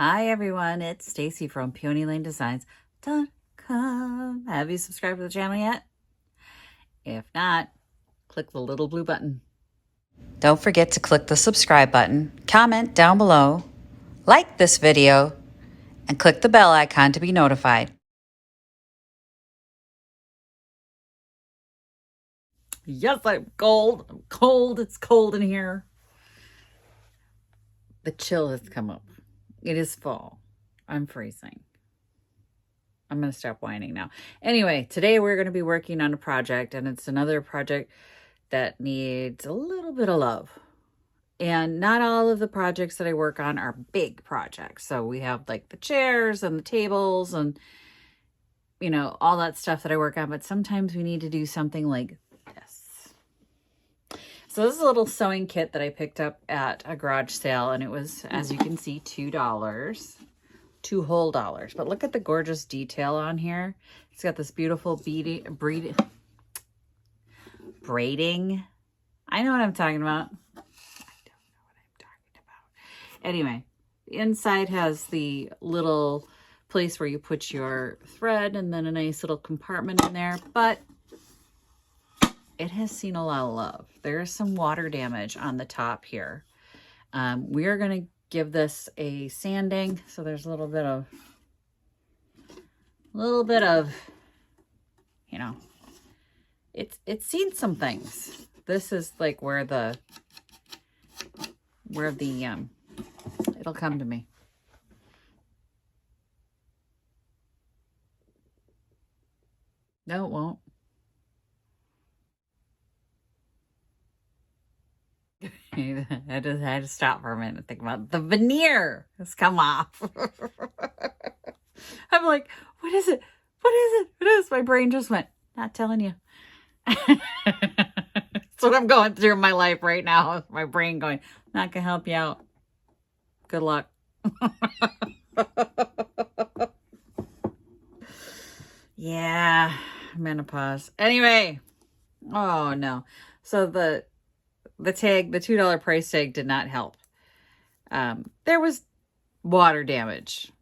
Hi everyone, it's Stacy from PeonyLaneDesigns.com. Have you subscribed to the channel yet? If not, click the little blue button. Don't forget to click the subscribe button, comment down below, like this video, and click the bell icon to be notified. Yes, I'm cold. I'm cold. It's cold in here. The chill has come up. It is fall. I'm freezing. I'm going to stop whining now. Anyway, today we're going to be working on a project, and it's another project that needs a little bit of love. And not all of the projects that I work on are big projects. So we have like the chairs and the tables and, you know, all that stuff that I work on. But sometimes we need to do something like this. So this is a little sewing kit that I picked up at a garage sale. And it was, as you can see, $2. $2 whole. But look at the gorgeous detail on here. It's got this beautiful braiding. I know what I'm talking about. Anyway, the inside has the little place where you put your thread and then a nice little compartment in there, but it has seen a lot of love. There is some water damage on the top here. We are going to give this a sanding, so there's a little bit of, you know, it's seen some things. This is like where the it'll come to me. No, it won't. I had to stop for a minute and think about the veneer has come off. I'm like, what is it? What is it? What is? My brain just went, not telling you. That's what I'm going through in my life right now. My brain going, not gonna help you out. Good luck. Yeah, menopause. Anyway, oh no. So the tag, the $2 price tag did not help. There was water damage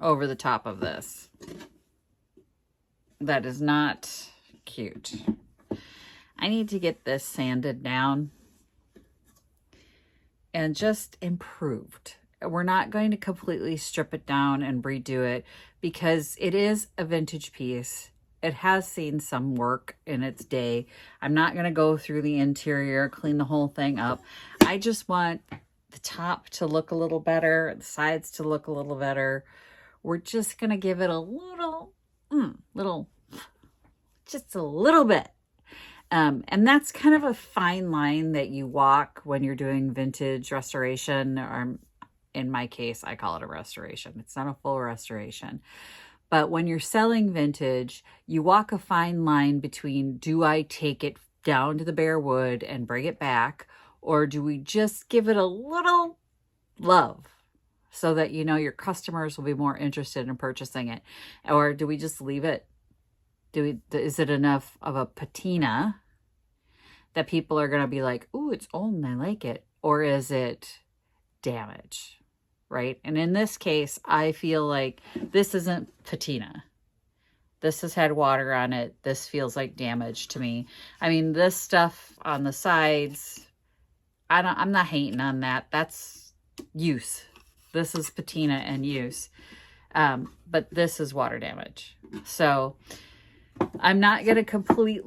over the top of this. That is not cute. I need to get this sanded down and just improved. We're not going to completely strip it down and redo it because it is a vintage piece. It has seen some work in its day. I'm not going to go through the interior, clean the whole thing up. I just want the top to look a little better, the sides to look a little better. We're just going to give it a just a little bit. And that's kind of a fine line that you walk when you're doing vintage restoration, or in my case, I call it a restoration. It's not a full restoration. But when you're selling vintage, you walk a fine line between, do I take it down to the bare wood and bring it back, or do we just give it a little love so that, you know, your customers will be more interested in purchasing it? Or do we just leave it? Is it enough of a patina that people are going to be like, ooh, it's old and I like it? Or is it damage? Right? And in this case, I feel like this isn't patina. This has had water on it. This feels like damage to me. I mean, this stuff on the sides, I'm not hating on that. That's use. This is patina and use. But this is water damage. So I'm not going to paint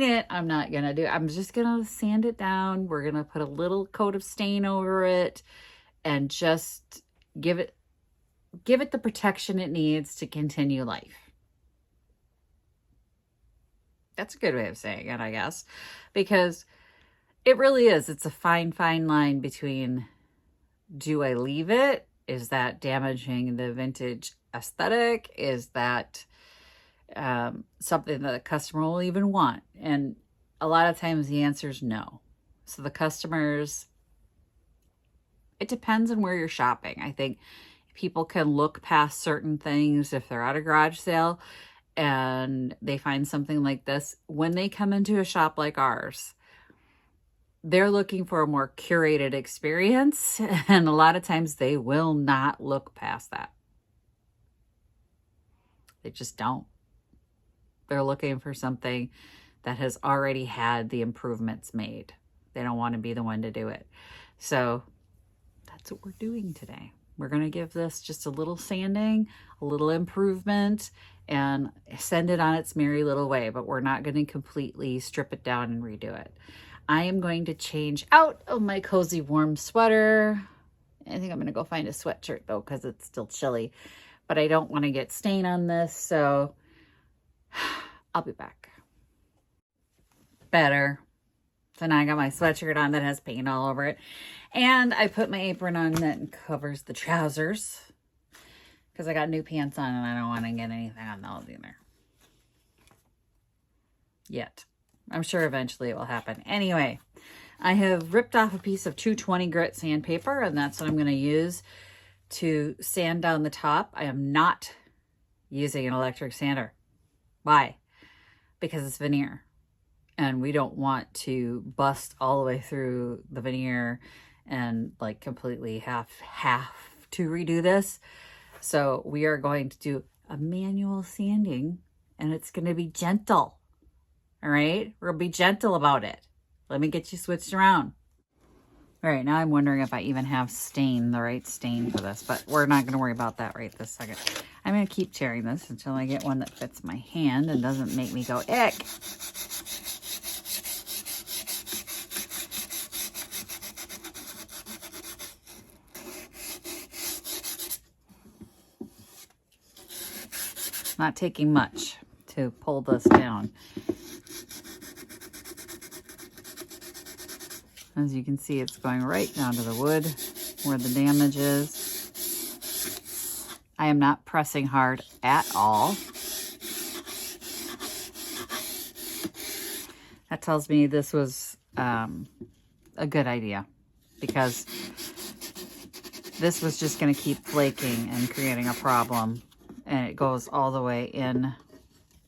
it. I'm just going to sand it down. We're going to put a little coat of stain over it and just give it the protection it needs to continue life. That's a good way of saying it, I guess, because it really is. It's a fine, fine line between, do I leave it? Is that damaging the vintage aesthetic? Is that something that the customer will even want? And a lot of times the answer is no. So the customers, it depends on where you're shopping. I think people can look past certain things if they're at a garage sale and they find something like this. When they come into a shop like ours, they're looking for a more curated experience, and a lot of times they will not look past that. They just don't. They're looking for something that has already had the improvements made. They don't want to be the one to do it. So that's what we're doing today. We're going to give this just a little sanding, a little improvement, and send it on its merry little way, but we're not going to completely strip it down and redo it. I am going to change out of my cozy warm sweater. I think I'm going to go find a sweatshirt though, because it's still chilly, but I don't want to get stain on this, so I'll be back. Better. So now I got my sweatshirt on that has paint all over it. And I put my apron on that covers the trousers, because I got new pants on and I don't want to get anything on those either. Yet. I'm sure eventually it will happen. Anyway, I have ripped off a piece of 220 grit sandpaper, and that's what I'm going to use to sand down the top. I am not using an electric sander. Why? Because it's veneer. And we don't want to bust all the way through the veneer and like completely have to redo this. So we are going to do a manual sanding, and it's going to be gentle. All right, we'll be gentle about it. Let me get you switched around. All right, now I'm wondering if I even have the right stain for this, but we're not going to worry about that right this second. I'm going to keep tearing this until I get one that fits my hand and doesn't make me go ick. Not taking much to pull this down. As you can see, it's going right down to the wood where the damage is. I am not pressing hard at all. That tells me this was a good idea, because this was just going to keep flaking and creating a problem. And it goes all the way in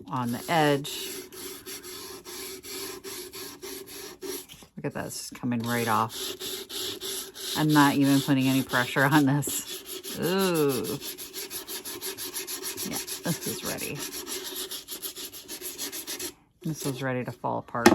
on the edge. Look at this coming right off. I'm not even putting any pressure on this. Ooh. Yeah, this is ready. This is ready to fall apart.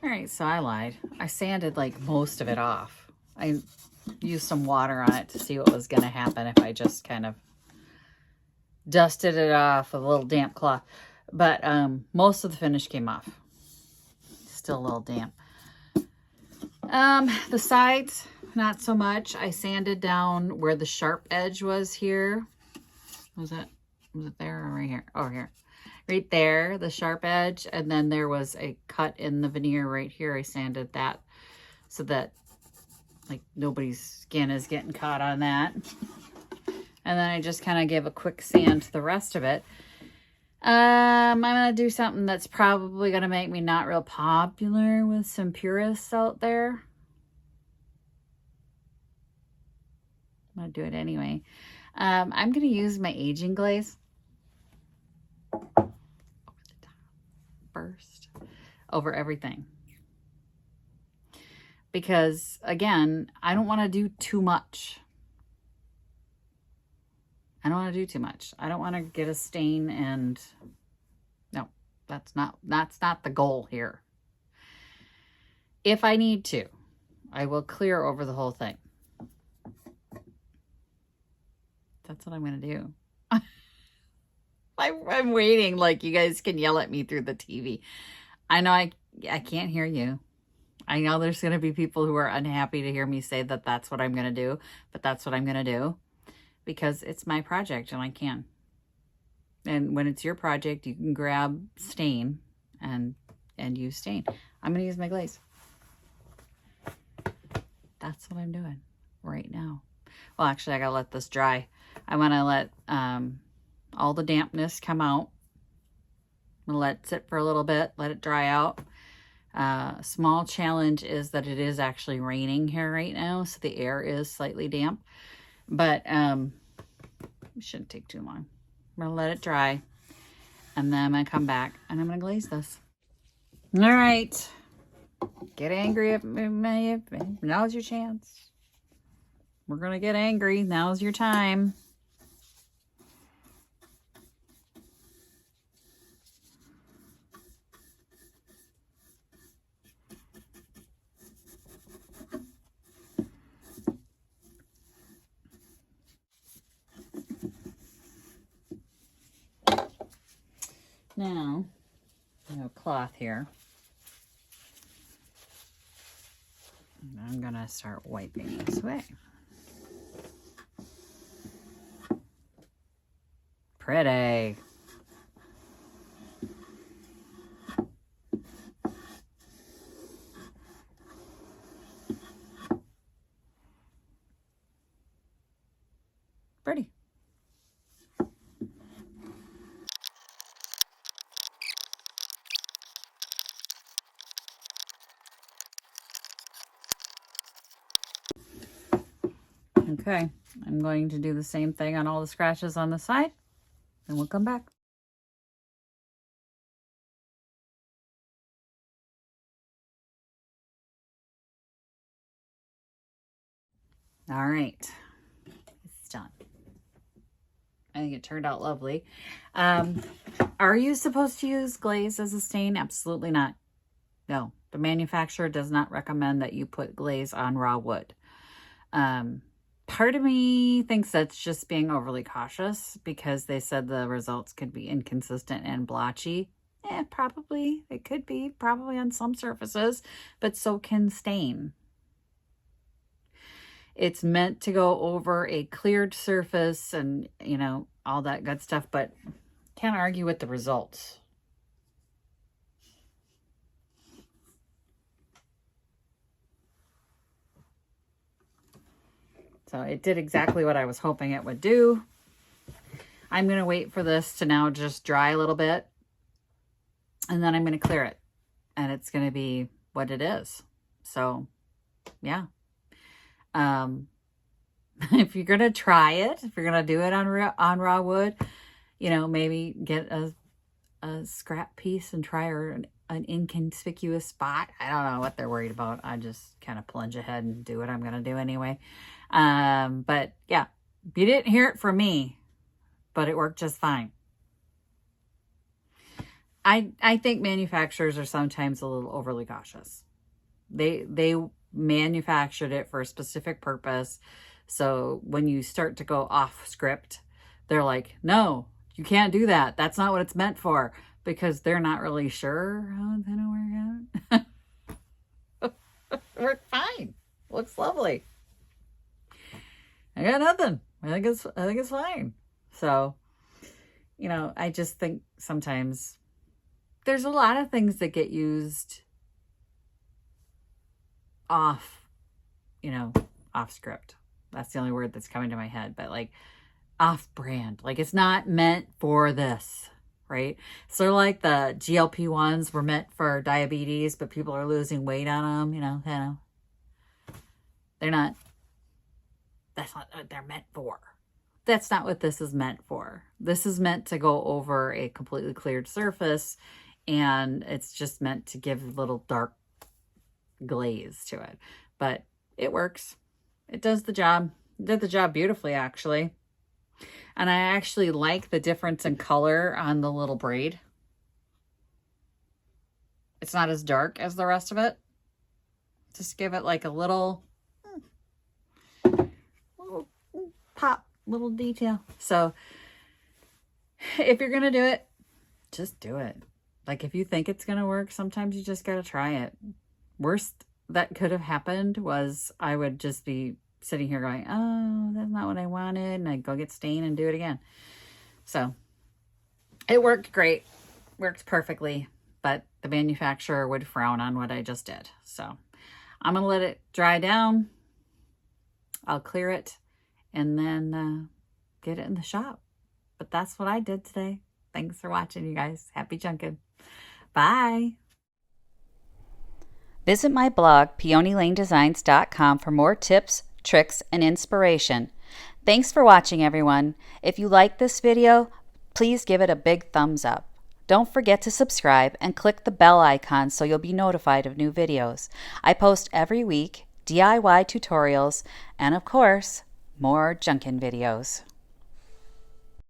All right, so I lied. I sanded like most of it off. I used some water on it to see what was going to happen if I just kind of dusted it off with a little damp cloth. But most of the finish came off. Still a little damp. The sides, not so much. I sanded down where the sharp edge was here. Was it there or right here? Oh, here. Right there, the sharp edge, and then there was a cut in the veneer right here. I sanded that so that like nobody's skin is getting caught on that. And then I just kind of give a quick sand to the rest of it. I'm gonna do something that's probably gonna make me not real popular with some purists out there. I'm gonna do it anyway. I'm gonna use my aging glaze first over everything, because again, I don't want to do too much. I don't want to do too much. I don't want to get a stain, and no, that's not the goal here. If I need to, I will clear over the whole thing. That's what I'm going to do. I'm waiting like you guys can yell at me through the TV. I know I can't hear you. I know there's going to be people who are unhappy to hear me say that that's what I'm going to do, but that's what I'm going to do because it's my project and I can. And when it's your project, you can grab stain and use stain. I'm going to use my glaze. That's what I'm doing right now. Well, actually, I gotta let this dry. I want to let all the dampness come out. I'm gonna let it sit for a little bit, let it dry out. Small challenge is that it is actually raining here right now, so the air is slightly damp, but it shouldn't take too long. I'm gonna let it dry, and then I'm gonna come back and I'm gonna glaze this. All right, get angry at me. Now's your chance. We're gonna get angry. Now's your time. Now, I have a cloth here. And I'm gonna start wiping this away. Pretty. Pretty. Okay, I'm going to do the same thing on all the scratches on the side, and we'll come back. All right, it's done. I think it turned out lovely. Are you supposed to use glaze as a stain? Absolutely not. No, the manufacturer does not recommend that you put glaze on raw wood. Part of me thinks that's just being overly cautious because they said the results could be inconsistent and blotchy. Probably. It could be, probably on some surfaces, but so can stain. It's meant to go over a cleared surface and, you know, all that good stuff, but can't argue with the results. So it did exactly what I was hoping it would do. I'm going to wait for this to now just dry a little bit, and then I'm going to clear it, and it's going to be what it is. So, yeah. If you're going to try it, if you're going to do it on raw wood, you know, maybe get a scrap piece and try an inconspicuous spot. I don't know what they're worried about. I just kind of plunge ahead and do what I'm going to do anyway. But yeah, you didn't hear it from me, but it worked just fine. I think manufacturers are sometimes a little overly cautious. They manufactured it for a specific purpose. So when you start to go off script, they're like, no, you can't do that. That's not what it's meant for, because they're not really sure how it's going to work out. Worked fine. Looks lovely. I got nothing. I think it's fine. So, you know, I just think sometimes there's a lot of things that get used off script. That's the only word that's coming to my head, but like off brand. Like it's not meant for this, right? So like the GLP-1s were meant for diabetes, but people are losing weight on them, you know. They're not, that's not what they're meant for. That's not what this is meant for. This is meant to go over a completely cleared surface, and it's just meant to give a little dark glaze to it. But it works. It does the job. It did the job beautifully, actually. And I actually like the difference in color on the little braid. It's not as dark as the rest of it. Just give it like a little pop, little detail. So if you're going to do it, just do it. Like if you think it's going to work, sometimes you just got to try it. Worst that could have happened was I would just be sitting here going, oh, that's not what I wanted. And I'd go get stain and do it again. So it worked great. Worked perfectly. But the manufacturer would frown on what I just did. So I'm going to let it dry down. I'll clear it and then get it in the shop. But that's what I did today. Thanks for watching, you guys. Happy junking. Bye. Visit my blog, peonylanedesigns.com, for more tips, tricks, and inspiration. Thanks for watching, everyone. If you like this video, please give it a big thumbs up. Don't forget to subscribe and click the bell icon so you'll be notified of new videos. I post every week DIY tutorials and, of course, more junkin' videos.